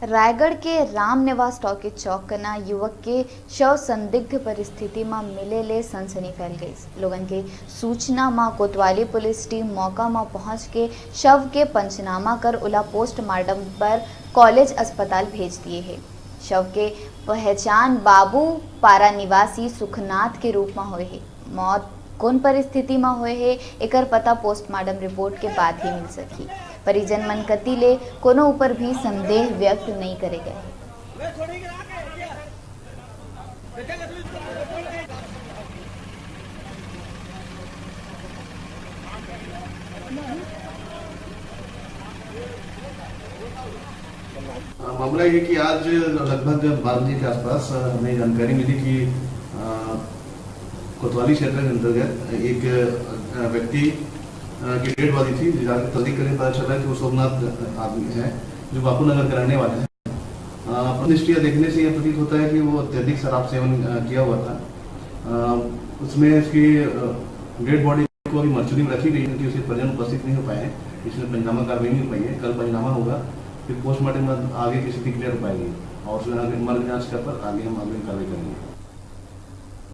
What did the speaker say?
रायगढ़ के रामनिवास टॉकीज चौक कना युवक के शव संदिग्ध परिस्थिति में मिलेले सनसनी फैल गई। लोगन के सूचना में कोतवाली पुलिस टीम मौका में पहुंच के शव के पंचनामा कर उला पोस्टमार्टम पर कॉलेज अस्पताल भेज दिए है। शव के पहचान बाबू पारा निवासी सुखनाथ के रूप में हुए है। मौत कौन परिस्थिति में हुए है एकर पता पोस्टमार्टम रिपोर्ट के बाद ही मिल सकी। परिजन मन कतिले कोनो ऊपर भी संदेह व्यक्त नहीं करे गए। मामला ये कि आज लगभग 12 बजे के आसपास हमें जानकारी मिली कि कोतवाली क्षेत्र के अंतर्गत एक व्यक्ति की डेड बॉडी थी। तस्दीक करके पता चला कि वो सोमनाथ आदमी है जो बापू नगर के रहने वाले हैं। दृष्टिया देखने से यह प्रतीत होता है कि वो अत्यधिक शराब सेवन किया हुआ था। उसमें उसकी डेड बॉडी को अभी मर्चुरी में रखी गई क्योंकि उसके परिजन उपस्थित नहीं हो पाए, इसमें पंचनामा कार्रवाई नहीं हो पाई है। कल पंचनामा होगा, फिर पोस्टमार्टम आगे की स्थिति क्लियर हो पाएगी और मर्ग जांच कर पर आगे हम कार्रवाई करेंगे।